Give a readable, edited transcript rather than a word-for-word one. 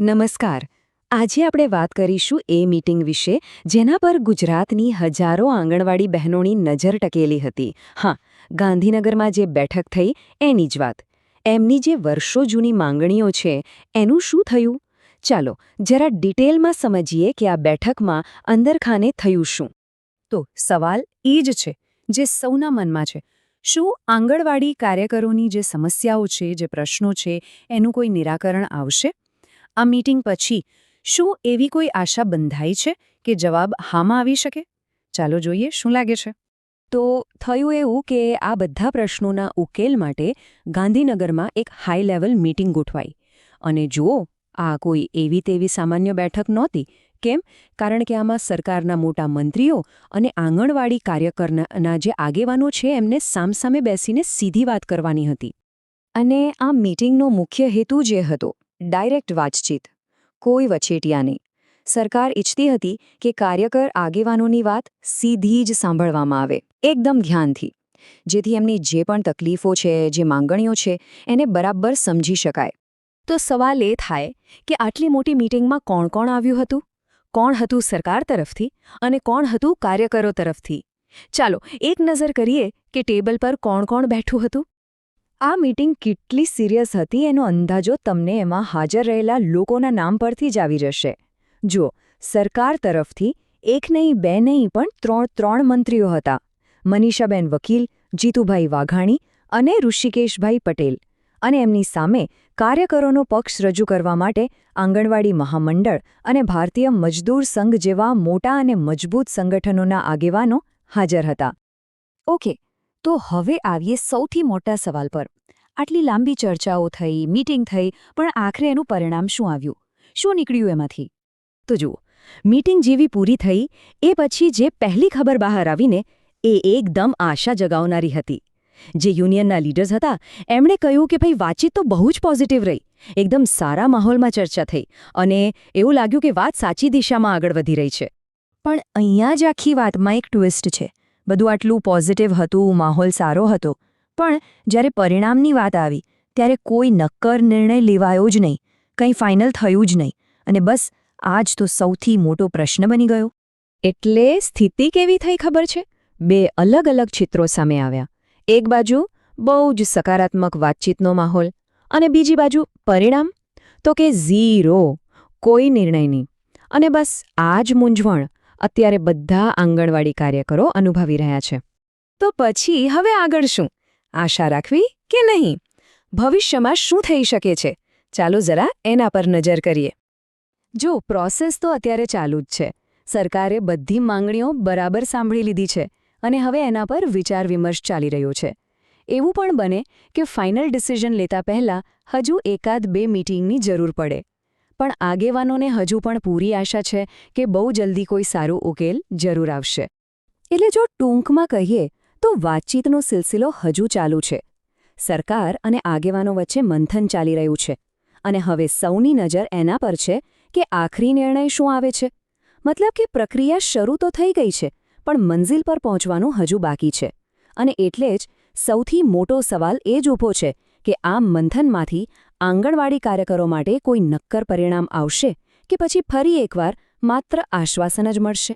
નમસ્કાર. આજે આપણે વાત કરીશું એ મીટિંગ વિશે જેના પર ગુજરાતની હજારો આંગણવાડી બહેનોની નજર ટકેલી હતી. હા, ગાંધીનગરમાં જે બેઠક થઈ એની જ વાત. એમની જે વર્ષો જૂની માંગણીઓ છે એનું શું થયું? ચાલો જરા ડિટેલમાં સમજીએ કે આ બેઠકમાં અંદરખાને થયું શું. તો સવાલ એ જ છે જે સૌના મનમાં છે. શું આંગણવાડી કાર્યકરોની જે સમસ્યાઓ છે, જે પ્રશ્નો છે, એનું કોઈ નિરાકરણ આવશે? આ મીટિંગ પછી શું એવી કોઈ આશા બંધાઈ છે કે જવાબ હામાં આવી શકે? ચાલો જોઈએ શું લાગે છે. તો થયું એવું કે આ બધા પ્રશ્નોના ઉકેલ માટે ગાંધીનગરમાં એક હાઈ લેવલ મીટિંગ ગોઠવાઈ. અને જુઓ, આ કોઈ એવી તેવી સામાન્ય બેઠક નહોતી. કેમ? કારણ કે આમાં સરકારના મોટા મંત્રીઓ અને આંગણવાડી કાર્યકરના જે આગેવાનો છે એમને સામસામે બેસીને સીધી વાત કરવાની હતી. અને આ મીટિંગનો મુખ્ય હેતુ જે હતો, ડાયરેક્ટ વાતચીત, કોઈ વચેટિયા નહીં. સરકાર ઈચ્છતી હતી કે કાર્યકર આગેવાનોની વાત સીધી જ સાંભળવામાં આવે, એકદમ ધ્યાનથી, જેથી એમની જે પણ તકલીફો છે, જે માંગણીઓ છે એને બરાબર સમજી શકાય. તો સવાલ એ થાય કે આટલી મોટી મીટિંગમાં કોણ કોણ આવ્યું હતું? કોણ હતું સરકાર તરફથી અને કોણ હતું કાર્યકરો તરફથી? ચાલો એક નજર કરીએ કે ટેબલ પર કોણ કોણ બેઠું હતું. આ મીટિંગ કેટલી સિરિયસ હતી એનો અંદાજો તમને એમાં હાજર રહેલા લોકોના નામ પરથી જ આવી જશે. જુઓ, સરકાર તરફથી એક નહીં, બે નહીં, પણ ત્રણ મંત્રીઓ હતા. મનીષાબેન વકીલ, જીતુભાઈ વાઘાણી અને ઋષિકેશભાઈ પટેલ. અને એમની સામે કાર્યકરોનો પક્ષ રજૂ કરવા માટે આંગણવાડી મહામંડળ અને ભારતીય મજદૂર સંઘ જેવા મોટા અને મજબૂત સંગઠનોના આગેવાનો હાજર હતા. ઓકે, તો હવે આવીએ સૌથી મોટા સવાલ પર. આટલી લાંબી ચર્ચાઓ થઈ, મીટિંગ થઈ, પણ આખરે એનું પરિણામ શું આવ્યું? શું નીકળ્યું એમાંથી? તો જુઓ, મીટિંગ જેવી પૂરી થઈ એ પછી જે પહેલી ખબર બહાર આવીને એ એકદમ આશા જગાવનારી હતી. જે યુનિયનના લીડર્સ હતા એમણે કહ્યું કે ભાઈ વાતચીત તો બહુ જ પોઝિટિવ રહી, એકદમ સારા માહોલમાં ચર્ચા થઈ અને એવું લાગ્યું કે વાત સાચી દિશામાં આગળ વધી રહી છે. પણ અહીંયા જ આખી વાતમાં એક ટ્વિસ્ટ છે. બધું આટલું પોઝિટિવ હતું, માહોલ સારો હતો, પણ જ્યારે પરિણામની વાત આવી ત્યારે કોઈ નક્કર નિર્ણય લેવાયો જ નહીં, કંઈ ફાઇનલ થયું જ નહીં. અને બસ આ જ તો સૌથી મોટો પ્રશ્ન બની ગયો. એટલે સ્થિતિ કેવી થઈ ખબર છે? બે અલગ અલગ ચિત્રો સામે આવ્યા. એક બાજુ બહુ જ સકારાત્મક વાતચીતનો માહોલ અને બીજી બાજુ પરિણામ તો કે ઝીરો, કોઈ નિર્ણય નહીં. અને બસ આ જ મૂંઝવણ અત્યારે બધા આંગણવાડી કાર્યકરો અનુભવી રહ્યા છે. તો પછી હવે આગળ શું? આશા રાખવી કે નહીં? ભવિષ્યમાં શું થઈ શકે છે? ચાલો જરા એના પર નજર કરીએ. જો પ્રોસેસ તો અત્યારે ચાલુ જ છે. સરકારે બધી માંગણીઓ બરાબર સાંભળી લીધી છે અને હવે એના પર વિચાર વિમર્શ ચાલી રહ્યો છે. એવું પણ બને કે ફાઇનલ ડિસિઝન લેતા પહેલાં હજુ એકાદ બે મીટિંગની જરૂર પડે. પણ આગેવાનોને હજુ પણ પૂરી આશા છે કે બહુ જલ્દી કોઈ સારો ઉકેલ જરૂર આવશે. એટલે જો ટૂંકમાં કહીએ તો વાતચીતનો સિલસિલો હજુ ચાલુ છે. સરકાર અને આગેવાનો વચ્ચે મંથન ચાલી રહ્યું છે અને હવે સૌની નજર એના પર છે કે આખરી નિર્ણય શું આવે છે. મતલબ કે પ્રક્રિયા શરૂ તો થઈ ગઈ છે, પણ મંઝિલ પર પહોંચવાનું હજુ બાકી છે. અને એટલે જ સૌથી મોટો સવાલ એ જ ઊભો છે કે આ મંથનમાંથી આંગણવાડી કાર્યકરો માટે કોઈ નક્કર પરિણામ આવશે કે પછી ફરી એકવાર માત્ર આશ્વાસન જ મળશે.